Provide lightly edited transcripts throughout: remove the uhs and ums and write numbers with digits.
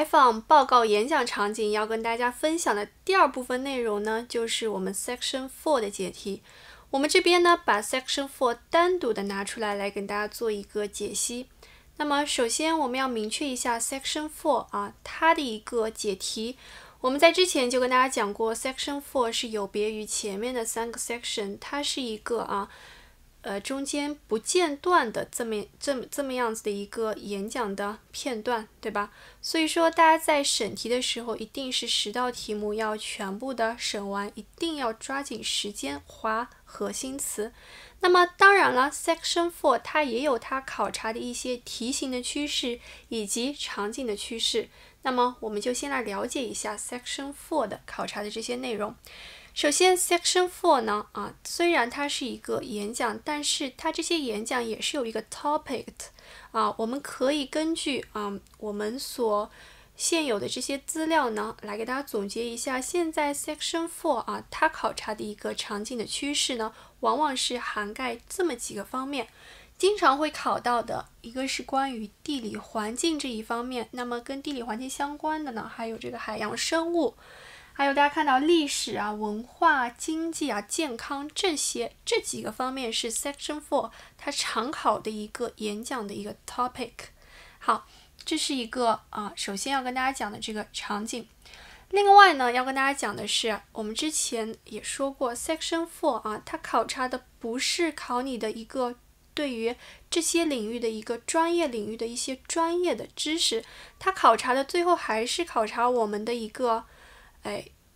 访、报告、演讲场景要跟大家分享的第二部分内容呢，就是我们 Section4 的解题。我们这边呢，把 Section4 单独的拿出来跟大家做一个解析。那么首先我们要明确一下 Section4 啊，它的一个解题。我们在之前就跟大家讲过 ，Section4 是有别于前面的3个 section， 它是一个中间不间断的这么样子的一个演讲的片段，对吧？所以说大家在审题的时候，一定是10道题目要全部的审完，一定要抓紧时间划核心词。那么当然了 ，Section4 它也有它考察的一些题型的趋势以及场景的趋势。那么我们就先来了解一下 Section4 的考察的这些内容。首先 Section4 呢，虽然它是一个演讲，但是它这些演讲也是有一个 topic 的我们可以根据我们所现有的这些资料呢，来给大家总结一下，现在 Section4 它考察的一个场景的趋势呢，往往是涵盖这么几个方面。经常会考到的一个是关于地理环境这一方面，那么跟地理环境相关的呢，还有这个海洋生物，还有大家看到历史文化、经济健康这几个方面是 Section4 它常考的一个演讲的一个 topic。好，这是一个首先要跟大家讲的这个场景。另外呢，要跟大家讲的是，我们之前也说过 Section4 它考察的不是考你的一个对于这些领域的一个专业领域的一些专业的知识，它考察的最后还是考察我们的一个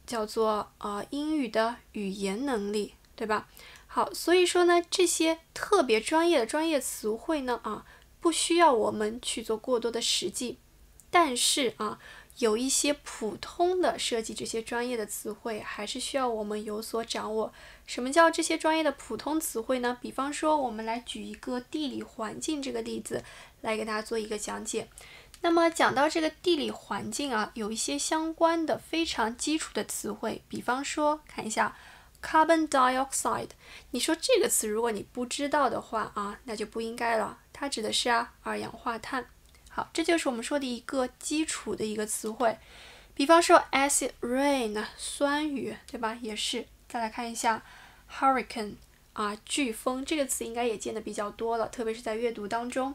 叫做英语的语言能力，对吧？好，所以说呢，这些特别专业的专业词汇呢不需要我们去做过多的实际，但是有一些普通的涉及这些专业的词汇，还是需要我们有所掌握。什么叫这些专业的普通词汇呢？比方说，我们来举一个地理环境这个例子来给大家做一个讲解。那么讲到这个地理环境有一些相关的非常基础的词汇，比方说看一下 carbon dioxide， 你说这个词如果你不知道的话那就不应该了，它指的是二氧化碳。好，这就是我们说的一个基础的一个词汇。比方说 acid rain 酸雨，对吧？也是。再来看一下 hurricane 飓风，这个词应该也见得比较多了，特别是在阅读当中。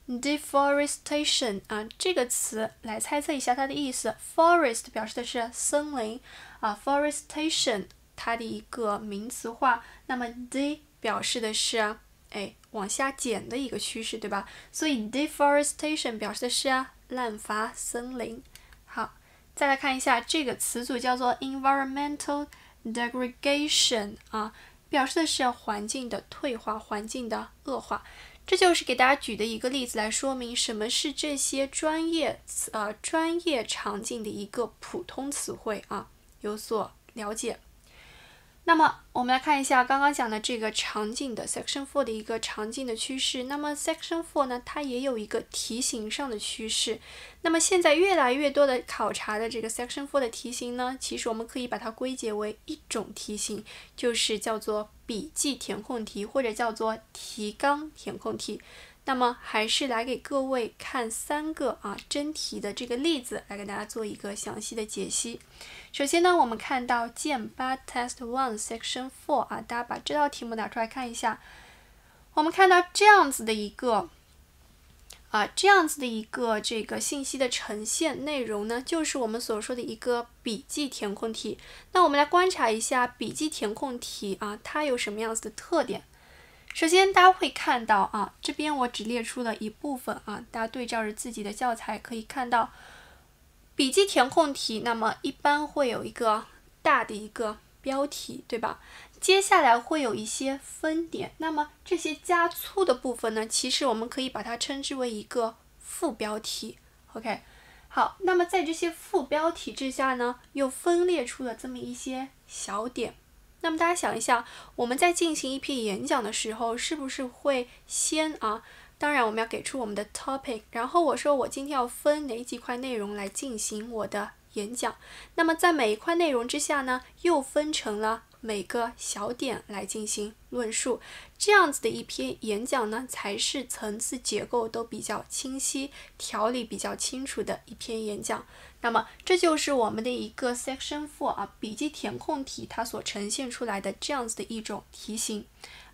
deforestation 这个词来猜测一下它的意思。forest 表示的是森林forestation 它的一个名词化，那么 de 表示的是往下减的一个趋势，对吧？所以 deforestation 表示的是滥伐森林。好，再来看一下这个词组叫做 environmental degradation 表示的是环境的退化、环境的恶化。这就是给大家举的一个例子来说明什么是这些专业场景的一个普通词汇有所了解。那么我们来看一下刚刚讲的这个场景的 Section4 的一个场景的趋势。那么 Section4 呢，它也有一个题型上的趋势。那么现在越来越多的考察的这个 Section4 的题型呢，其实我们可以把它归结为一种题型，就是叫做笔记填空题，或者叫做提纲填空题。那么还是来给各位看3个真题的这个例子，来给大家做一个详细的解析。首先呢，我们看到剑8 Test 1 Section4 大家把这道题目拿出来看一下。我们看到这样子的一个这个信息的呈现内容呢，就是我们所说的一个笔记填空题。那我们来观察一下笔记填空题它有什么样子的特点。首先大家会看到这边我只列出了一部分大家对照着自己的教材可以看到，笔记填空题那么一般会有一个大的一个标题，对吧？接下来会有一些分点，那么这些加粗的部分呢，其实我们可以把它称之为一个副标题。 OK， 好，那么在这些副标题之下呢，又分裂出了这么一些小点。那么大家想一下，我们在进行一篇演讲的时候，是不是会先当然我们要给出我们的 topic， 然后我说我今天要分哪几块内容来进行我的演讲。那么在每一块内容之下呢，又分成了每个小点来进行论述。这样子的一篇演讲呢，才是层次结构都比较清晰、条理比较清楚的一篇演讲。那么这就是我们的一个 Section4 笔记填空题它所呈现出来的这样子的一种题型。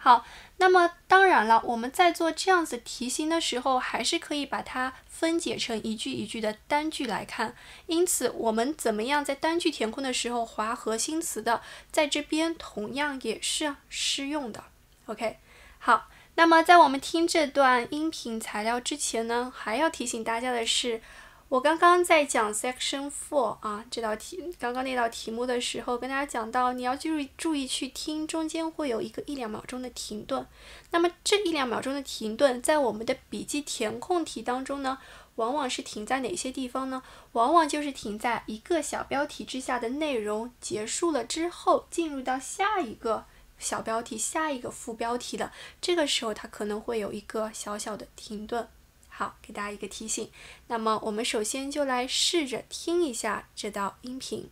好，那么当然了，我们在做这样子题型的时候，还是可以把它分解成一句一句的单句来看。因此，我们怎么样在单句填空的时候划核心词的，在这边同样也是适用的。OK， 好，那么在我们听这段音频材料之前呢，还要提醒大家的是，我刚刚在讲 Section4 这道题，刚刚那道题目的时候，跟大家讲到，你要注意去听，中间会有一个1-2秒钟的停顿。那么这1-2秒钟的停顿，在我们的笔记填空题当中呢，往往是停在哪些地方呢？往往就是停在一个小标题之下的内容结束了之后，进入到下一个小标题、下一个副标题的，这个时候它可能会有一个小小的停顿。好，给大家一个提醒。那么我们首先就来试着听一下这道音频。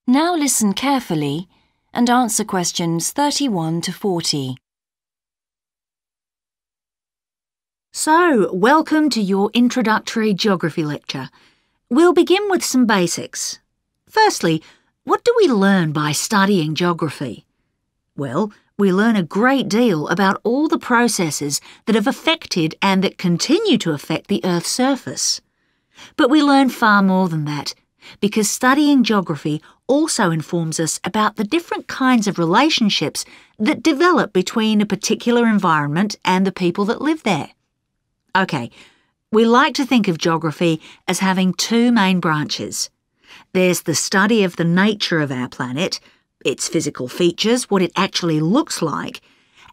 Now listen carefully and answer questions 31 to 40. So, welcome to your introductory geography lecture. We'll begin with some basics. Firstly, what do we learn by studying geography? Well, we learn a great deal about all the processes that have affected and that continue to affect the Earth's surface. But we learn far more than that, because studying geography also informs us about the different kinds of relationships that develop between a particular environment and the people that live there. OK, we like to think of geography as having two main branches. There's the study of the nature of our planet, its physical features, what it actually looks like,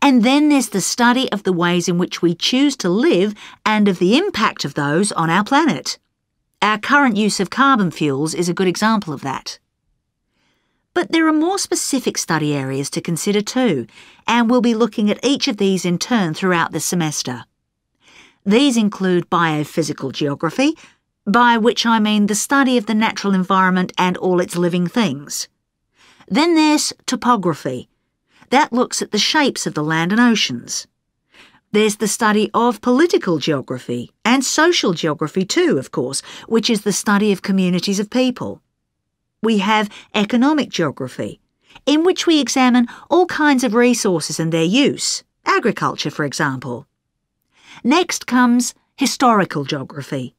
and then there's the study of the ways in which we choose to live and of the impact of those on our planet. Our current use of carbon fuels is a good example of that. But there are more specific study areas to consider too, and we'll be looking at each of these in turn throughout the semester. These include biophysical geography, by which I mean the study of the natural environment and all its living things. Then there's topography. That looks at the shapes of the land and oceans. There's the study of political geography and social geography too, of course, which is the study of communities of people. We have economic geography, in which we examine all kinds of resources and their use, agriculture, for example. Next comes historical geography,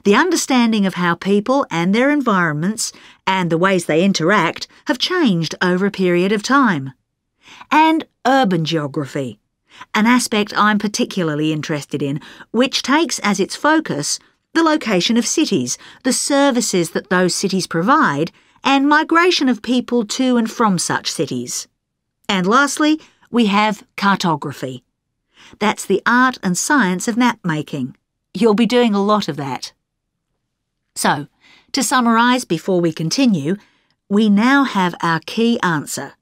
the understanding of how people and their environments and the ways they interact have changed over a period of time. And urban geography, an aspect I'm particularly interested in, which takes as its focus the location of cities, the services that those cities provide, and migration of people to and from such cities. And lastly, we have cartography. That's the art and science of map making. You'll be doing a lot of that. So, to summarise before we continue, we now have our key answer.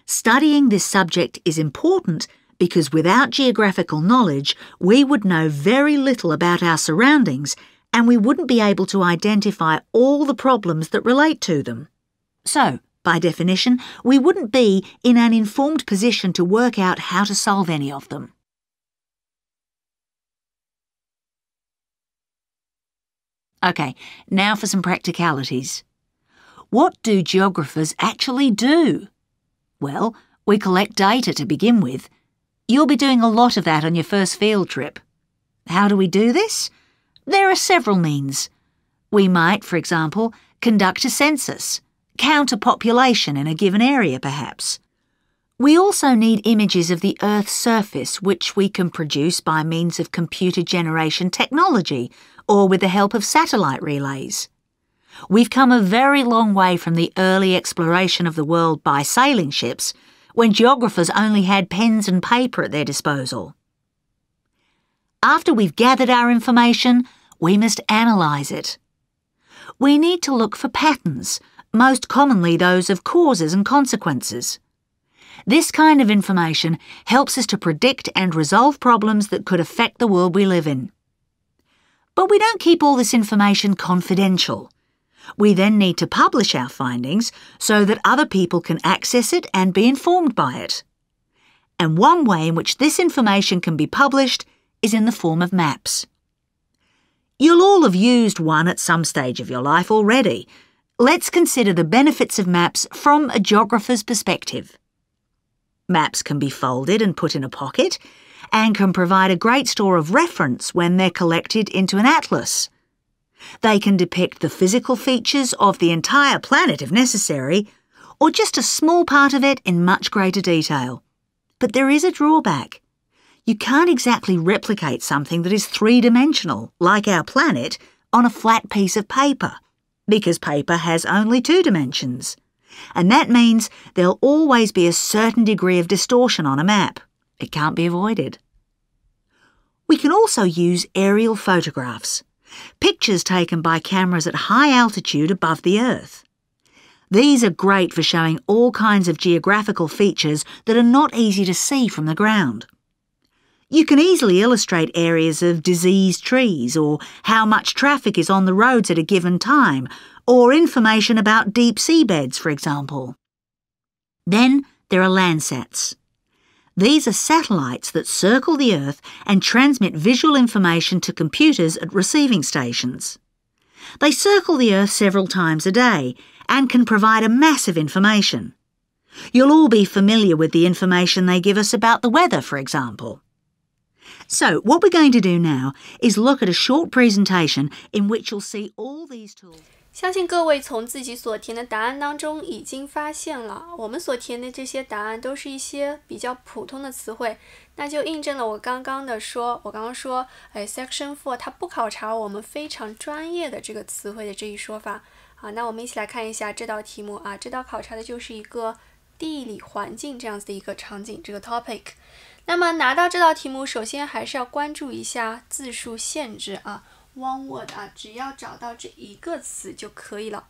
Studying this subject is important because without geographical knowledge, we would know very little about our surroundings and we wouldn't be able to identify all the problems that relate to them. So, by definition, we wouldn't be in an informed position to work out how to solve any of them. OK, now for some practicalities. What do geographers actually do? Well, we collect data to begin with. You'll be doing a lot of that on your first field trip. How do we do this? There are several means. We might, for example, conduct a census, count a population in a given area perhaps. We also need images of the Earth's surface which we can produce by means of computer generation technology or with the help of satellite relays. We've come a very long way from the early exploration of the world by sailing ships, when geographers only had pens and paper at their disposal. After we've gathered our information, we must analyse it. We need to look for patterns, most commonly those of causes and consequences. This kind of information helps us to predict and resolve problems that could affect the world we live in. But we don't keep all this information confidential. We then need to publish our findings so that other people can access it and be informed by it. And one way in which this information can be published is in the form of maps. You'll all have used one at some stage of your life already. Let's consider the benefits of maps from a geographer's perspective. Maps can be folded and put in a pocket and can provide a great store of reference when they're collected into an atlas. They can depict the physical features of the entire planet if necessary, or just a small part of it in much greater detail. But there is a drawback. You can't exactly replicate something that is three-dimensional, like our planet, on a flat piece of paper, because paper has only 2 dimensions. And that means there'll always be a certain degree of distortion on a map. It can't be avoided. We can also use aerial photographs, pictures taken by cameras at high altitude above the Earth. These are great for showing all kinds of geographical features that are not easy to see from the ground. You can easily illustrate areas of diseased trees, or how much traffic is on the roads at a given time, or information about deep seabeds, for example. Then there are Landsats. These are satellites that circle the Earth and transmit visual information to computers at receiving stations. They circle the Earth several times a day and can provide a massive information. You'll all be familiar with the information they give us about the weather, for example. So, what we're going to do now is look at a short presentation in which you'll see all these tools. 相信各位从自己所填的答案当中已经发现了，我们所填的这些答案都是一些比较普通的词汇，那就印证了我刚刚说，Section 4它不考察我们非常专业的这个词汇的这一说法。好，那我们一起来看一下这道题目啊，这道考察的就是一个地理环境这样子的一个场景，这个 topic。那么拿到这道题目，首先还是要关注一下字数限制啊。One word 啊，只要找到这一个词就可以了。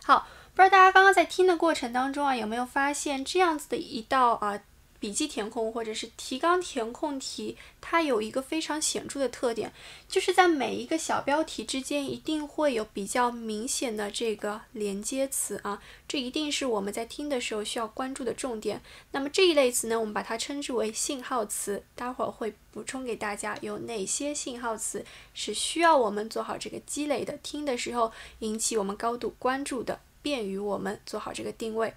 好，不知道大家刚刚在听的过程当中啊，有没有发现这样子的一道笔记填空或者是提纲填空题，它有一个非常显著的特点，就是在每一个小标题之间一定会有比较明显的这个连接词啊，这一定是我们在听的时候需要关注的重点。那么这一类词呢，我们把它称之为信号词，待会儿会补充给大家有哪些信号词是需要我们做好这个积累的，听的时候引起我们高度关注的，便于我们做好这个定位。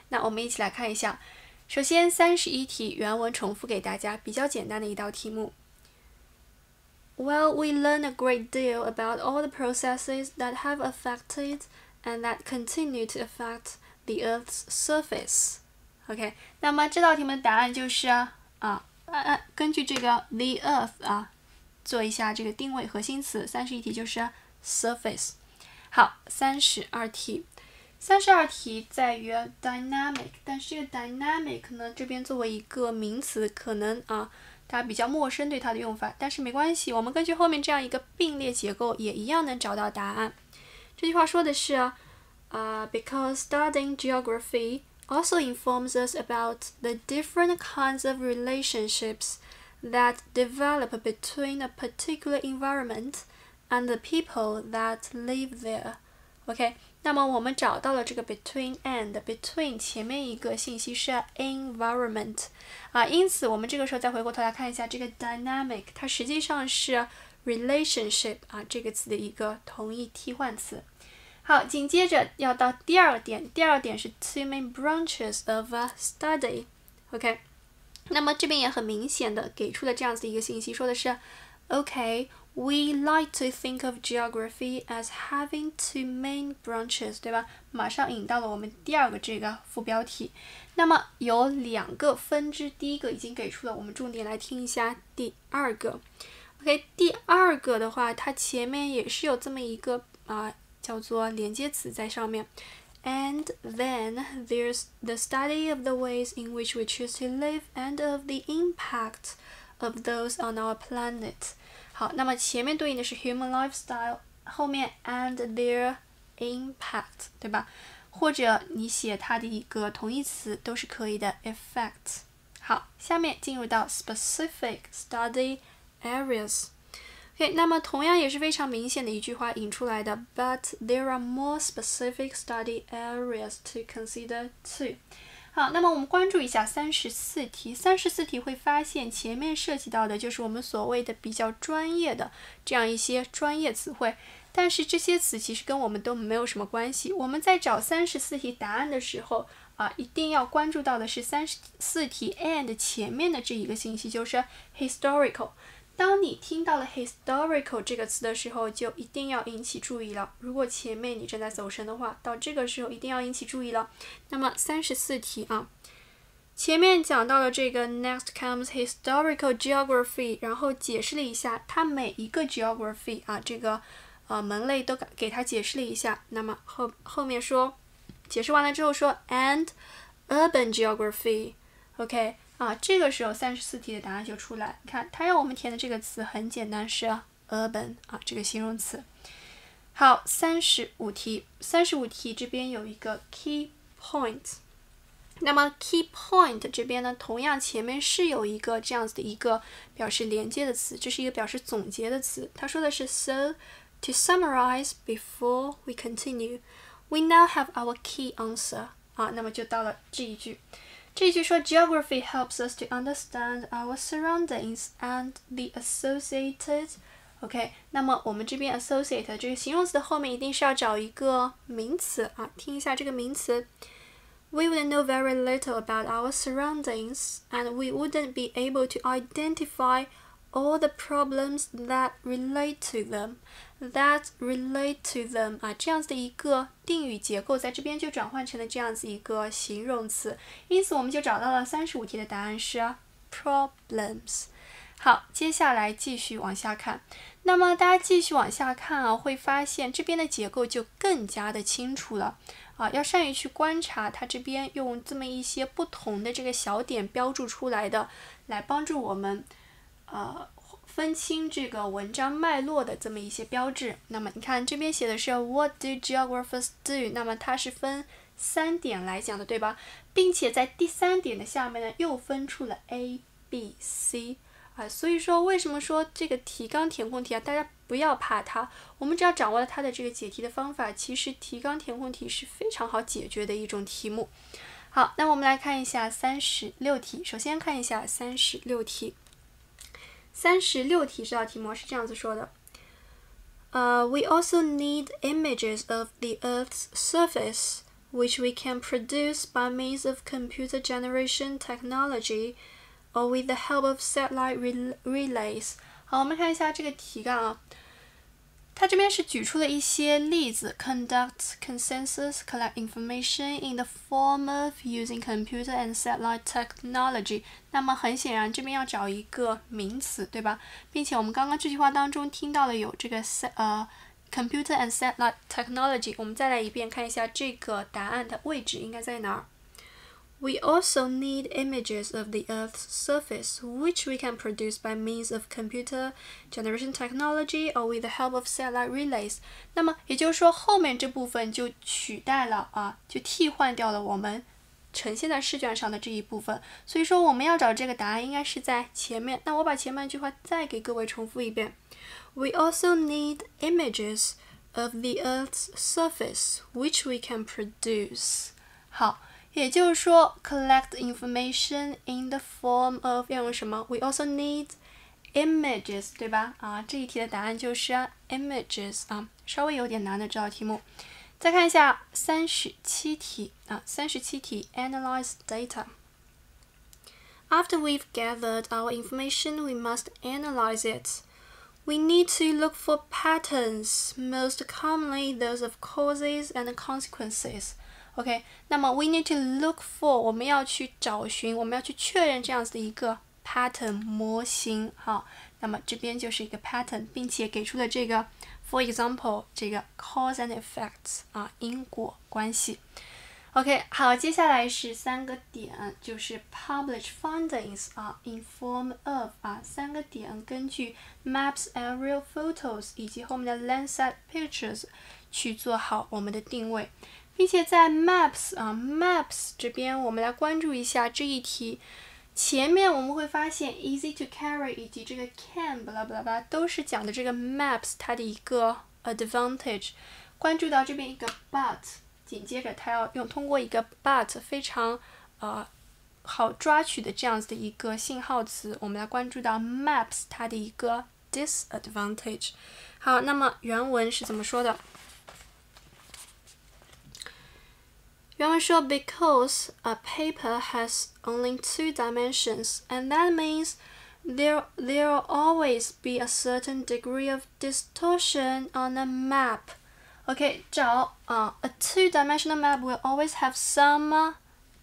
那我们一起来看一下。首先31题原文重复给大家，比较简单的一道题目。Well, we learn a great deal about all the processes that have affected and that continue to affect the Earth's surface. OK， 那么这道题目的答案就是根据这个 the Earth 做一下这个定位核心词。31题就是 surface。好，32题。32题在于 dynamic， 但是这个 dynamic 呢，这边作为一个名词，可能大家比较陌生对它的用法，但是没关系，我们根据后面这样一个并列结构，也一样能找到答案。这句话说的是because studying geography also informs us about the different kinds of relationships that develop between a particular environment and the people that live there. OK， 那么我们找到了这个 between and between 前面一个信息是 environment 因此我们这个时候再回过头来看一下这个 dynamic， 它实际上是 relationship 这个词的一个同义替换词。好，紧接着要到第二点，第二点是 two main branches of study。 OK， 那么这边也很明显的给出了这样子的一个信息，说的是 OK。We like to think of geography as having two main branches， 对吧？马上引到了我们第二个这个副标题。那么有两个分支，第一个已经给出了，我们重点来听一下第二个。OK， 第二个的话，它前面也是有这么一个叫做连接词在上面。And then there's the study of the ways in which we choose to live and of the impact of those on our planet。好，那么前面对应的是 human lifestyle， 后面 and their impact， 对吧？或者你写它的一个同义词都是可以的 effect。好，下面进入到 specific study areas。OK， 那么同样也是非常明显的一句话引出来的 ，But there are more specific study areas to consider too。好，那么我们关注一下34题。34题会发现前面涉及到的就是我们所谓的比较专业的这样一些专业词汇，但是这些词其实跟我们都没有什么关系。我们在找34题答案的时候一定要关注到的是34题 and 前面的这一个信息，就是 historical。当你听到了 historical 这个词的时候，就一定要引起注意了。如果前面你正在走神的话，到这个时候一定要引起注意了。那么34题前面讲到了这个 next comes historical geography， 然后解释了一下它每一个 geography 这个门类都给它解释了一下。那么后面说解释完了之后说 and urban geography，OK。这个时候34题的答案就出来。你看，它让我们填的这个词很简单，是 urban 这个形容词。好，35题这边有一个 key point。那么 key point 这边呢，同样前面是有一个这样子的一个表示连接的词，这是一个表示总结的词。它说的是 So to summarize before we continue, we now have our key answer。那么就到了这一句。这一句说 Geography helps us to understand our surroundings and the associated OK， 那么我们这边 associate 这个形容词的后面一定是要找一个名词听一下这个名词 We would know very little about our surroundings and we wouldn't be able to identify all the problems that relate to them 这样子的一个定语结构在这边就转换成了这样子一个形容词，因此我们就找到了35题的答案是problems。 好，接下来继续往下看。那么大家继续往下看会发现这边的结构就更加的清楚了要善于去观察它这边用这么一些不同的这个小点标注出来的，来帮助我们分清这个文章脉络的这么一些标志。那么你看这边写的是 What do geographers do？ 那么它是分3点来讲的，对吧？并且在第3点的下面呢，又分出了 A、B、C。所以说为什么说这个提纲填空题大家不要怕它，我们只要掌握了它的这个解题的方法，其实提纲填空题是非常好解决的一种题目。好，那我们来看一下36题。首先看一下36题。36题这道题目是这样子说的We also need images of the Earth's surface, which we can produce by means of computer generation technology or with the help of satellite relays。 好，我们看一下这个题干它这边是举出了一些例子 conduct consensus, collect information in the form of using computer and satellite technology。 那么很显然这边要找一个名词，对吧？并且我们刚刚这句话当中听到了有这个computer and satellite technology， 我们再来一遍看一下这个答案的位置应该在哪儿。We also need images of the Earth's surface, which we can produce by means of computer generation technology or with the help of satellite relays。 那么也就是说后面这部分就取代了就替换掉了我们呈现在试卷上的这一部分，所以说我们要找这个答案应该是在前面。那我把前半句话再给各位重复一遍 We also need images of the Earth's surface, which we can produce。 好，也就是说 collect information in the form of 要用什么 We also need images， 对吧？这一题的答案就是images 稍微有点难的这道题目。再看一下37题37题 Analyze data。 After we've gathered our information, we must analyze it. We need to look for patterns, most commonly those of causes and consequences。OK， 那么 we need to look for 我们要去找寻，我们要去确认这样子的一个 pattern 模型。好，那么这边就是一个 pattern， 并且给出了这个 for example 这个 cause and effects 因果关系。OK， 好，接下来是3个点，就是 publish findings in form of 3个点，根据 maps, aerial photos 以及后面的 Landsat pictures 去做好我们的定位。并且在 maps 这边我们来关注一下这一题前面我们会发现 easy to carry 以及这个 can 巴拉巴拉巴拉都是讲的这个 maps 它的一个 advantage。关注到这边一个 but， 紧接着它要通过一个 but 非常好抓取的这样子的一个信号词，我们来关注到 maps 它的一个 disadvantage。好，那么原文是怎么说的？原文说 because a paper has only 2 dimensions, and that means there'll always be a certain degree of distortion on a map. OK， 找a 2-dimensional map will always have some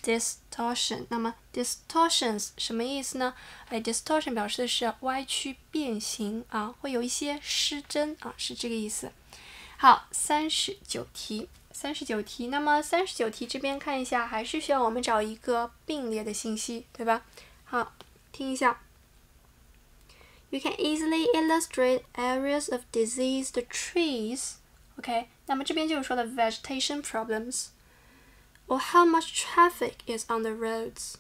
distortion. 那么 distortions 什么意思呢？distortion 表示的是歪曲变形啊，会有一些失真啊，是这个意思。好，39题。那么39题这边看一下，还是需要我们找一个并列的信息，对吧？好，听一下。You can easily illustrate areas of diseased trees.OK， 那么这边就是说的 vegetation problems， or how much traffic is on the roads。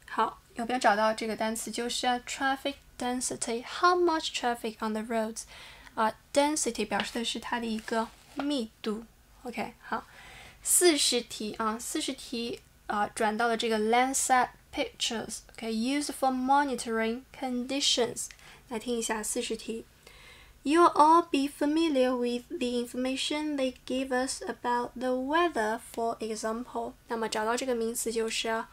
好，有没有找到这个单词？就是 traffic density， how much traffic on the roads。density 表示的是它的一个密度。OK， 好，40题转到了这个 Landsat pictures，used for monitoring conditions。来听一下40题。You'll all be familiar with the information they give us about the weather, for example. 那么找到这个名词就是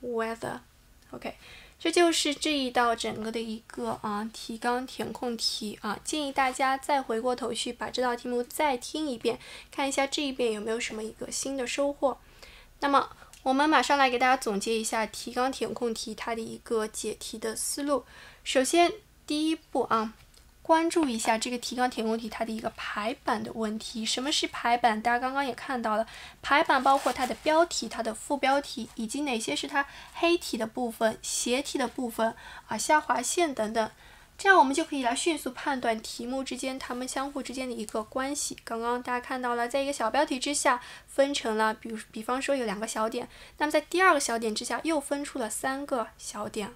weather。OK， 这就是这一道整个的一个提纲填空题建议大家再回过头去把这道题目再听一遍，看一下这一遍有没有什么一个新的收获。那么我们马上来给大家总结一下提纲填空题它的一个解题的思路。首先第一步关注一下这个提纲填空题它的一个排版的问题。什么是排版？大家刚刚也看到了，排版包括它的标题、它的副标题，以及哪些是它黑体的部分、斜体的部分下划线等等。这样我们就可以来迅速判断题目之间它们相互之间的一个关系。刚刚大家看到了，在一个小标题之下分成了，比方说有2个小点，那么在第2个小点之下又分出了3个小点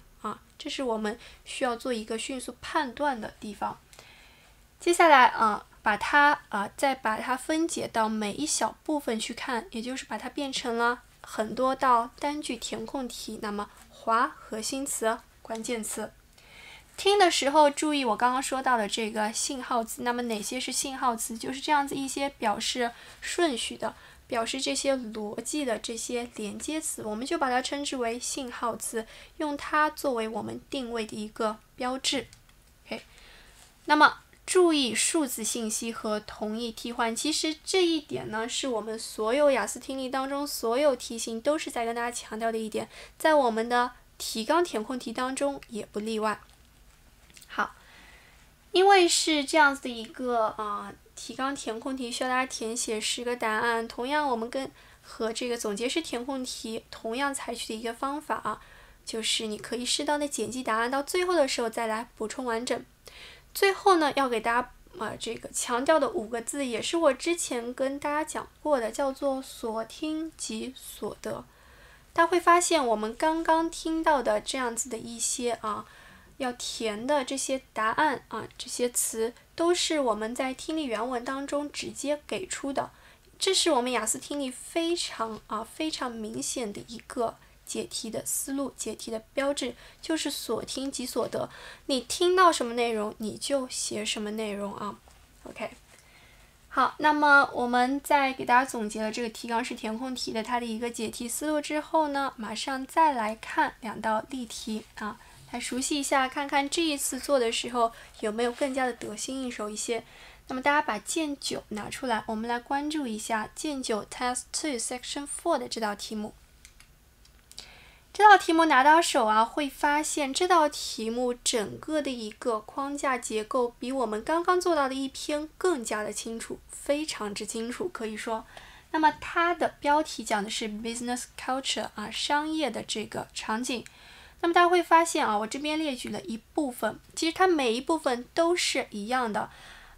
这是我们需要做一个迅速判断的地方。接下来再把它分解到每一小部分去看，也就是把它变成了很多道单句填空题。那么划核心词、关键词。听的时候注意我刚刚说到的这个信号词。那么哪些是信号词？就是这样子一些表示顺序的、表示这些逻辑的这些连接词，我们就把它称之为信号词，用它作为我们定位的一个标志。OK， 那么注意数字信息和同义替换。其实这一点呢，是我们所有雅思听力当中所有题型都是在跟大家强调的一点，在我们的提纲填空题当中也不例外。好，因为是这样子的一个提纲填空题，需要大家填写10个答案。同样，我们和这个总结式填空题同样采取的一个方法就是你可以适当的剪辑答案，到最后的时候再来补充完整。最后呢，要给大家这个强调的5个字，也是我之前跟大家讲过的，叫做所听即所得。大家会发现，我们刚刚听到的这样子的一些要填的这些答案这些词都是我们在听力原文当中直接给出的。这是我们雅思听力非常明显的一个解题的思路、解题的标志，就是所听即所得。你听到什么内容，你就写什么内容OK， 好，那么我们在给大家总结了这个提纲式填空题的它的一个解题思路之后呢，马上再来看2道例题来熟悉一下，看看这一次做的时候有没有更加的得心应手一些。那么大家把卷9拿出来，我们来关注一下卷9 Test 2 Section4 的这道题目。这道题目拿到手会发现这道题目整个的一个框架结构比我们刚刚做到的一篇更加的清楚，非常之清楚，可以说。那么它的标题讲的是 Business Culture 商业的这个场景。那么大家会发现我这边列举了一部分，其实它每一部分都是一样的。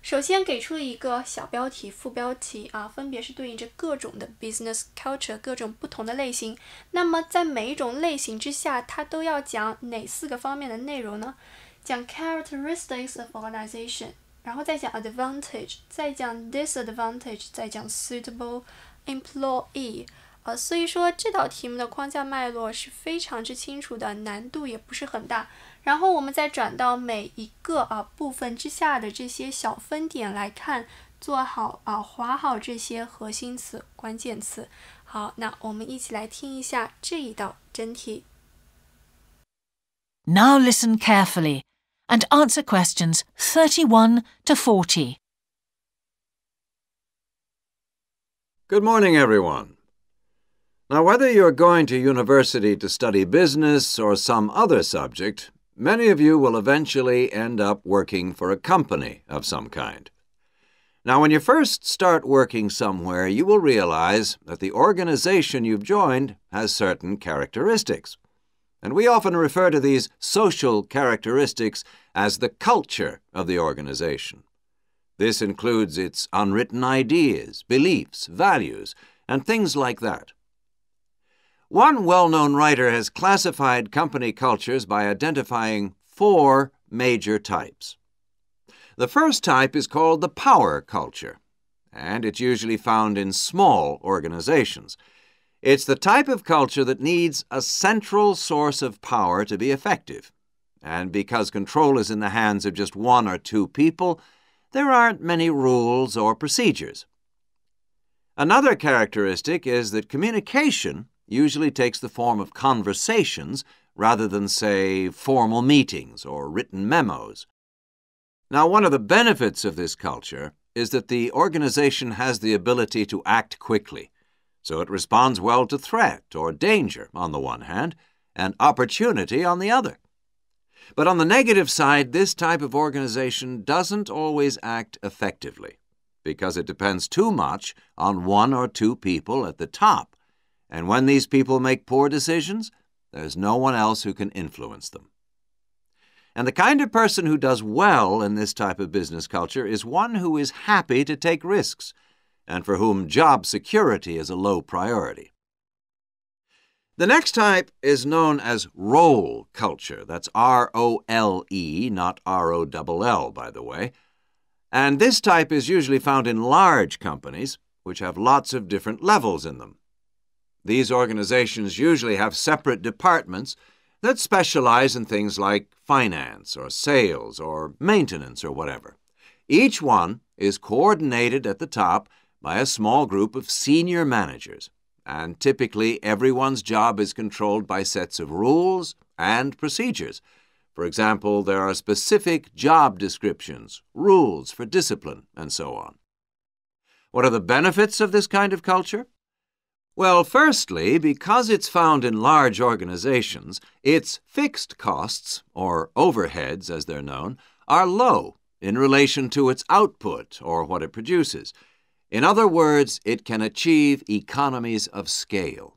首先给出了一个小标题、副标题分别是对应着各种的 business culture， 各种不同的类型。那么在每一种类型之下，它都要讲哪4个方面的内容呢？讲 characteristics of organization， 然后再讲 advantage， 再讲 disadvantage， 再讲 suitable employee。所以说这道题目的框架脉络是非常之清楚的，难度也不是很大。然后我们再转到每一个部分之下的这些小分点来看，做好划好这些核心词、关键词。好，那我们一起来听一下这一道真题。Now listen carefully and answer questions 31 to 40. Good morning, everyone. Now, whether you're going to university to study business or some other subject, many of you will eventually end up working for a company of some kind. Now, when you first start working somewhere, you will realize that the organization you've joined has certain characteristics. And we often refer to these social characteristics as the culture of the organization. This includes its unwritten ideas, beliefs, values, and things like that. One well-known writer has classified company cultures by identifying 4 major types. The first type is called the power culture, and it's usually found in small organizations. It's the type of culture that needs a central source of power to be effective. And because control is in the hands of just 1 or 2 people, there aren't many rules or procedures. Another characteristic is that communication usually takes the form of conversations rather than, say, formal meetings or written memos. Now, one of the benefits of this culture is that the organization has the ability to act quickly, so it responds well to threat or danger on the one hand, and opportunity on the other. But on the negative side, this type of organization doesn't always act effectively, because it depends too much on 1 or 2 people at the top. And when these people make poor decisions, there's no one else who can influence them. And the kind of person who does well in this type of business culture is one who is happy to take risks, and for whom job security is a low priority. The next type is known as role culture. That's R-O-L-E, not R-O-L-L, by the way. And this type is usually found in large companies, which have lots of different levels in them. These organizations usually have separate departments that specialize in things like finance or sales or maintenance or whatever. Each one is coordinated at the top by a small group of senior managers, and typically everyone's job is controlled by sets of rules and procedures. For example, there are specific job descriptions, rules for discipline, and so on. What are the benefits of this kind of culture? Well, firstly, because it's found in large organizations, its fixed costs, or overheads as they're known, are low in relation to its output or what it produces. In other words, it can achieve economies of scale.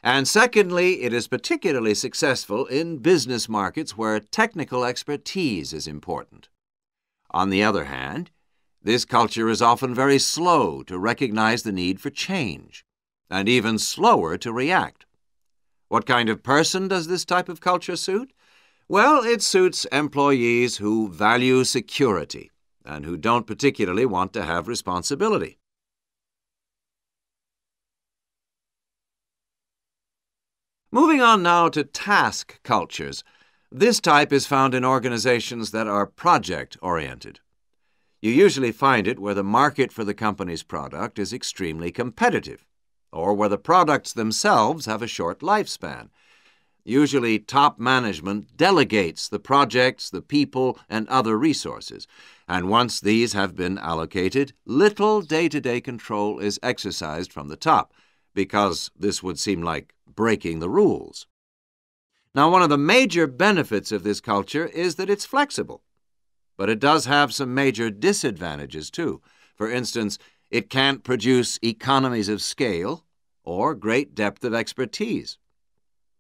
And secondly, it is particularly successful in business markets where technical expertise is important. On the other hand, this culture is often very slow to recognize the need for change, and even slower to react. What kind of person does this type of culture suit? Well, it suits employees who value security and who don't particularly want to have responsibility. Moving on now to task cultures. This type is found in organizations that are project-oriented. You usually find it where the market for the company's product is extremely competitive, or where the products themselves have a short lifespan. Usually, top management delegates the projects, the people, and other resources, and once these have been allocated, little day-to-day control is exercised from the top, because this would seem like breaking the rules. Now, one of the major benefits of this culture is that it's flexible, but it does have some major disadvantages too. For instance, it can't produce economies of scale or great depth of expertise.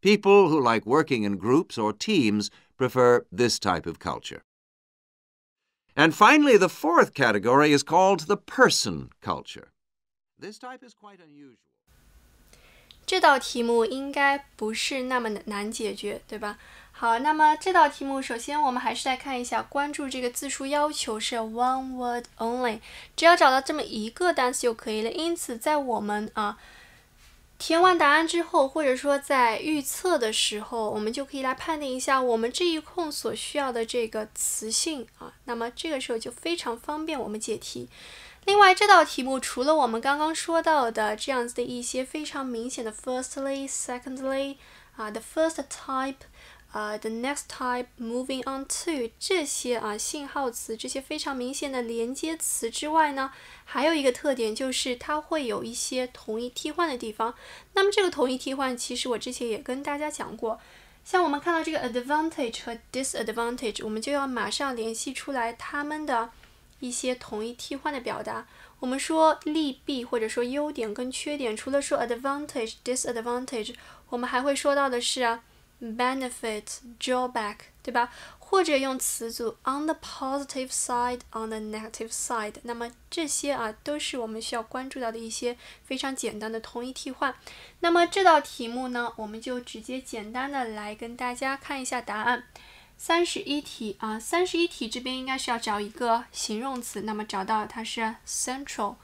People who like working in groups or teams prefer this type of culture. And finally, the fourth category is called the person culture. This type is quite unusual. 这道题目应该不是那么难解决，对吧？好，那么这道题目首先我们还是来看一下，关注这个字数要求是 one word only， 只要找到这么一个单词就可以了。因此在我们填完答案之后，或者说在预测的时候，我们就可以来判定一下我们这一空所需要的这个词性那么这个时候就非常方便我们解题。另外这道题目除了我们刚刚说到的这样子的一些非常明显的 firstly, secondly, the first type,the next type, moving on to 这些信号词，这些非常明显的连接词之外呢，还有一个特点就是它会有一些同义替换的地方。那么这个同义替换其实我之前也跟大家讲过，像我们看到这个 advantage 和 disadvantage， 我们就要马上联系出来它们的一些同义替换的表达。我们说利弊或者说优点跟缺点，除了说 advantage, disadvantage， 我们还会说到的是benefit, drawback， 对吧？或者用词组 on the positive side, on the negative side。那么这些都是我们需要关注到的一些非常简单的同义替换。那么这道题目呢，我们就直接简单的来跟大家看一下答案。31题31题这边应该是要找一个形容词，那么找到它是 central。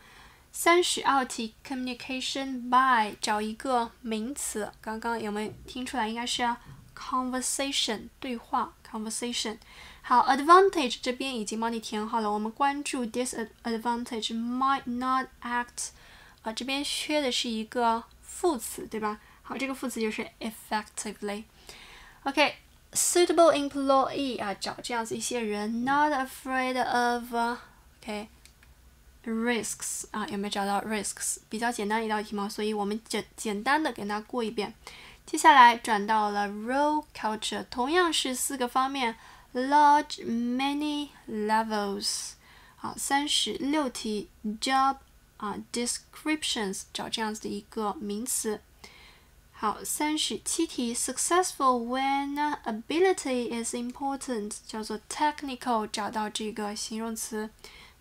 32题 communication by 找一个名词，刚刚有没有听出来？应该是conversation 对话 conversation。好 advantage 这边已经帮你填好了，我们关注 disadvantage might not act 这边缺的是一个副词，对吧？好，这个副词就是 effectively。 OK， suitable employee 找这样子一些人 not afraid of risks 有没有找到 risks？ 比较简单的一道题目，所以我们简单的给它过一遍。接下来转到了 role culture， 同样是4个方面 large, many, levels。 好，36题 job descriptions 找这样子的一个名词。好，37题 successful when ability is important 叫做 technical 找到这个形容词。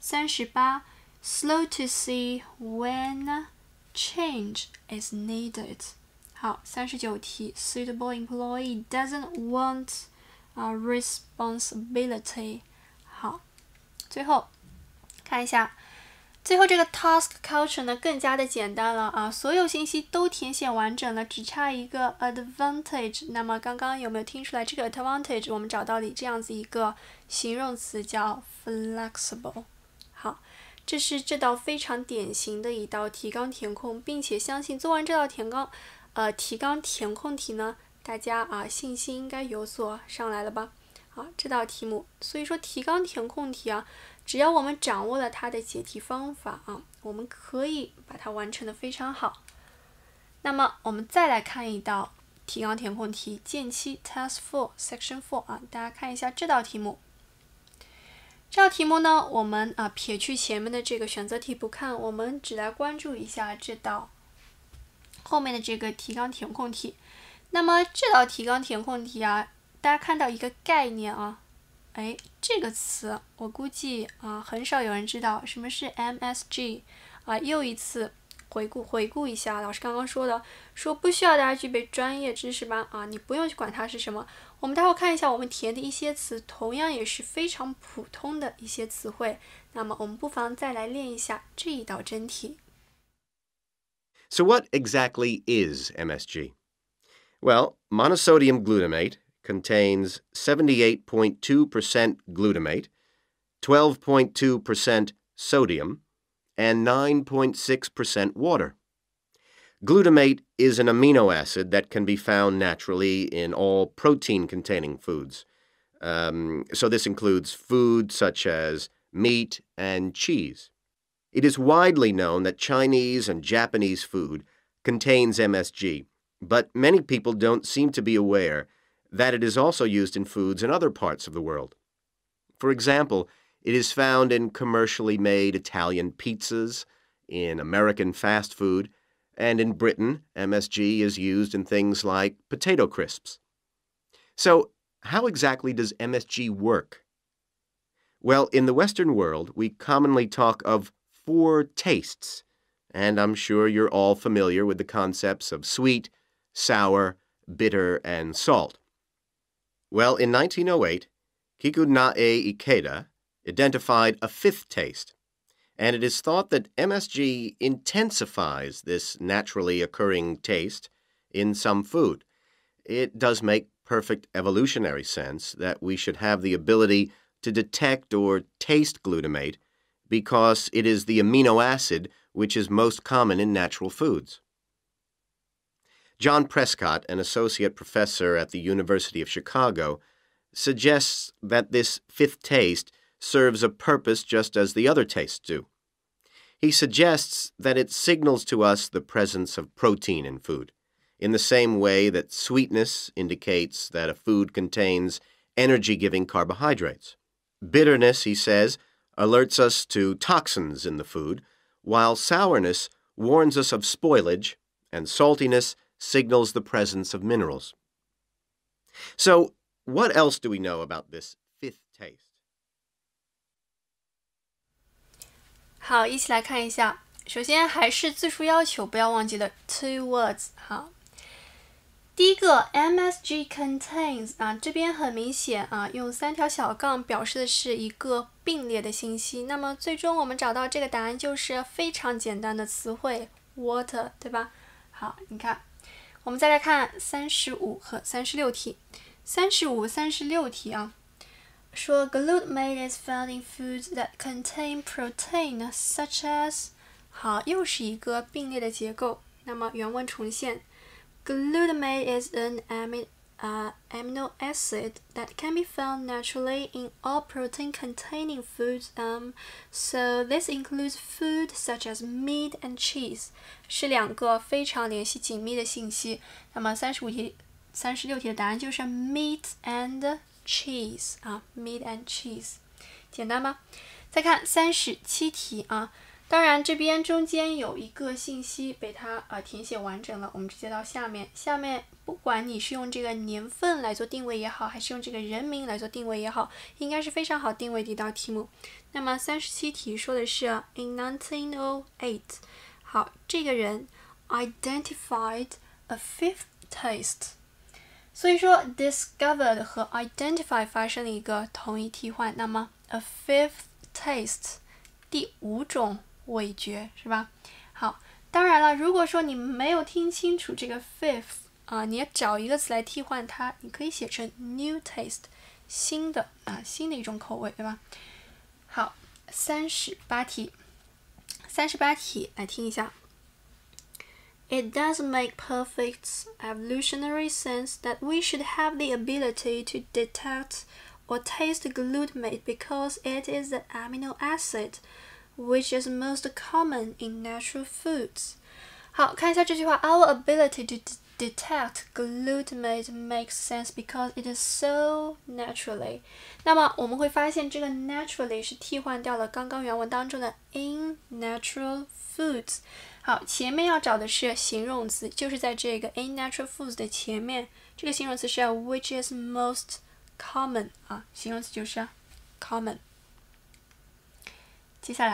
38 slow to see when change is needed。 好，39题 suitable employee doesn't want responsibility。 好，最后看一下最后这个 task culture 呢更加的简单了所有信息都填写完整了，只差一个 advantage。 那么刚刚有没有听出来这个 advantage 我们找到了这样子一个形容词叫 flexible。 好，这是这道非常典型的一道提纲填空，并且相信做完这道提纲填空题呢，大家信心应该有所上来了吧？好，这道题目，所以说提纲填空题只要我们掌握了它的解题方法我们可以把它完成的非常好。那么我们再来看一道提纲填空题，间期 Task 4 Section 4大家看一下这道题目。这道题目呢，我们撇去前面的这个选择题不看，我们只来关注一下这道后面的这个提纲填空题。那么这道提纲填空题大家看到一个概念这个词我估计很少有人知道什么是 MSG 又一次回顾一下老师刚刚说的，说不需要大家具备专业知识吧你不用去管它是什么。我们待会看一下我们填的一些词，同样也是非常普通的一些词汇。那么我们不妨再来练一下这一道真题。So what exactly is MSG? Well, monosodium glutamate contains 78.2% glutamate, 12.2% sodium, and 9.6% water. Glutamate is an amino acid that can be found naturally in all protein-containing foods. So this includes food such as meat and cheese. It is widely known that Chinese and Japanese food contains MSG, but many people don't seem to be aware that it is also used in foods in other parts of the world. For example, it is found in commercially made Italian pizzas, in American fast food, and in Britain, MSG is used in things like potato crisps. So, how exactly does MSG work? Well, in the Western world, we commonly talk of 4 tastes, and I'm sure you're all familiar with the concepts of sweet, sour, bitter, and salt. Well, in 1908, Kikunae Ikeda identified a 5th taste, and it is thought that MSG intensifies this naturally occurring taste in some food. It does make perfect evolutionary sense that we should have the ability to detect or taste glutamate because it is the amino acid which is most common in natural foods. John Prescott, an associate professor at the University of Chicago, suggests that this 5th taste serves a purpose just as the other tastes do. He suggests that it signals to us the presence of protein in food, in the same way that sweetness indicates that a food contains energy-giving carbohydrates. Bitterness, he says, alerts us to toxins in the food, while sourness warns us of spoilage, and saltiness signals the presence of minerals. So, what else do we know about this 5th taste? 好，一起来看一下。首先还是字数要求，不要忘记了 two words。好，第一个 MSG contains 这边很明显用3条小杠表示的是一个并列的信息。那么最终我们找到这个答案就是非常简单的词汇 water， 对吧？好，你看，我们再来看35和36题。35、36题说 glutamate is found in foods that contain protein such as 好，又是一个并列的结构。那么原文重现 Glutamate is an amino acid that can be found naturally in all protein-containing foods. So this includes food such as meat and cheese. 是2个非常联系紧密的信息。那么35题、36题的答案就是 meat and cheese meat and cheese， 简单吗？再看37题当然这边中间有一个信息被它填写完整了，我们直接到下面。下面不管你是用这个年份来做定位也好，还是用这个人名来做定位也好，应该是非常好定位的一道题目。那么37题说的是 in 1908， 好，这个人 identified a 5th taste。所以说 discovered 和 identify 发生了一个同义替换，那么 a 5th taste 第5种味觉是吧？好，当然了，如果说你没有听清楚这个 5th你也找一个词来替换它，你可以写成 new taste 新的一种口味，对吧？好，38题来听一下。It does make perfect evolutionary sense that we should have the ability to detect or taste glutamate because it is the amino acid which is most common in natural foods. 好，看一下这句话 Our ability to detect glutamate makes sense because it is so naturally. 那么我们会发现这个 naturally 是替换掉了刚刚原文当中的 in natural foods。好，前面要找的是形容词，就是在这个 in natural foods 的前面，这个形容词是 which is most common 形容词就是 common。接下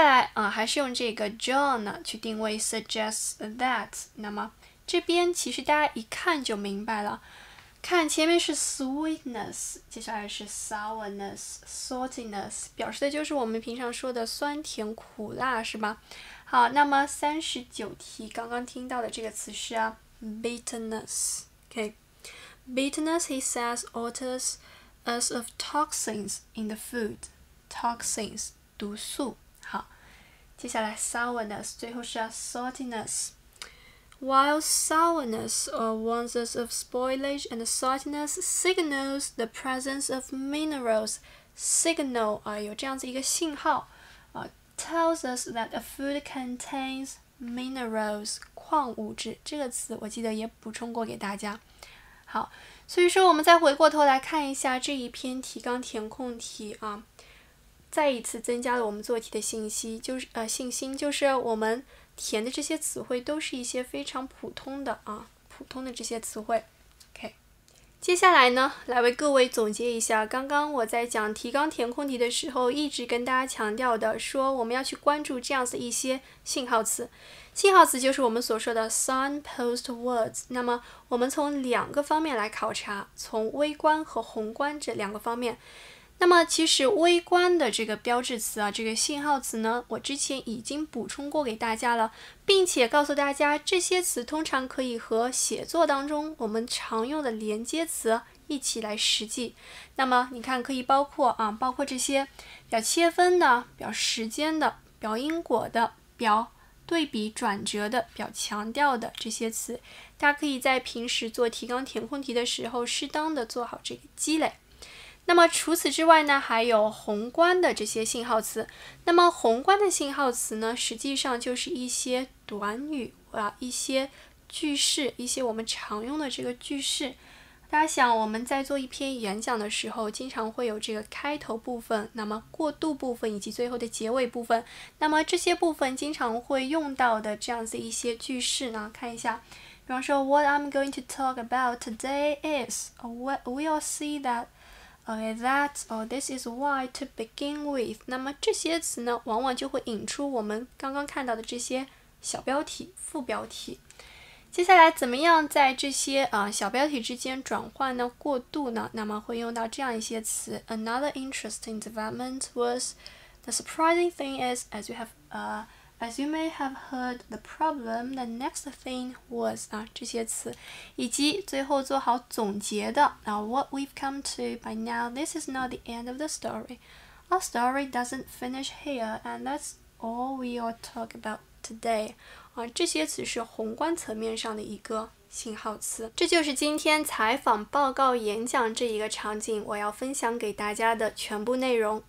来还是用这个 John 去定位 suggests that。那么这边其实大家一看就明白了，看前面是 sweetness， 接下来是 sourness、saltiness， 表示的就是我们平常说的酸甜苦辣，是吧？好，那么39题刚刚听到的这个词是bitterness。Bitterness, he says, alters us of toxins in the food. Toxins 毒素。好，接下来 sourness， 最后是saltiness。While sourness warns us of spoilage and saltiness signals the presence of minerals. Signal 有这样子一个信号tells us that a food contains minerals 矿物质，这个词我记得也补充过给大家。好，所以说我们再回过头来看一下这一篇提纲填空题再一次增加了我们做题的信心，就是我们填的这些词汇都是一些非常普通的这些词汇。OK，接下来呢，来为各位总结一下刚刚我在讲提纲填空题的时候一直跟大家强调的，说我们要去关注这样子一些信号词。信号词就是我们所说的 signpost words。那么我们从2个方面来考察，从微观和宏观这2个方面。那么其实微观的这个标志词啊，这个信号词呢，我之前已经补充过给大家了，并且告诉大家这些词通常可以和写作当中我们常用的连接词一起来实际。那么你看可以包括这些表切分的、表时间的、表因果的、表对比转折的、表强调的这些词，大家可以在平时做提纲填空题的时候适当的做好这个积累。那么除此之外呢，还有宏观的这些信号词。那么宏观的信号词呢，实际上就是一些短语一些句式，一些我们常用的这个句式。大家想，我们在做一篇演讲的时候，经常会有这个开头部分，那么过渡部分以及最后的结尾部分。那么这些部分经常会用到的这样子一些句式呢，看一下。比方说 What I'm going to talk about today is, we'll see that this is why to begin with。 那么这些词呢，往往就会引出我们刚刚看到的这些小标题、副标题。接下来怎么样在这些小标题之间转换呢？过渡呢？那么会用到这样一些词。Another interesting development was the surprising thing is, as you may have heard the problem, the next thing was 这些词，以及最后做好总结的what we've come to by now, this is not the end of the story. Our story doesn't finish here, and that's all we'll talk about today. 这些词是宏观层面上的一个信号词。这就是今天采访、报告、演讲这一个场景我要分享给大家的全部内容。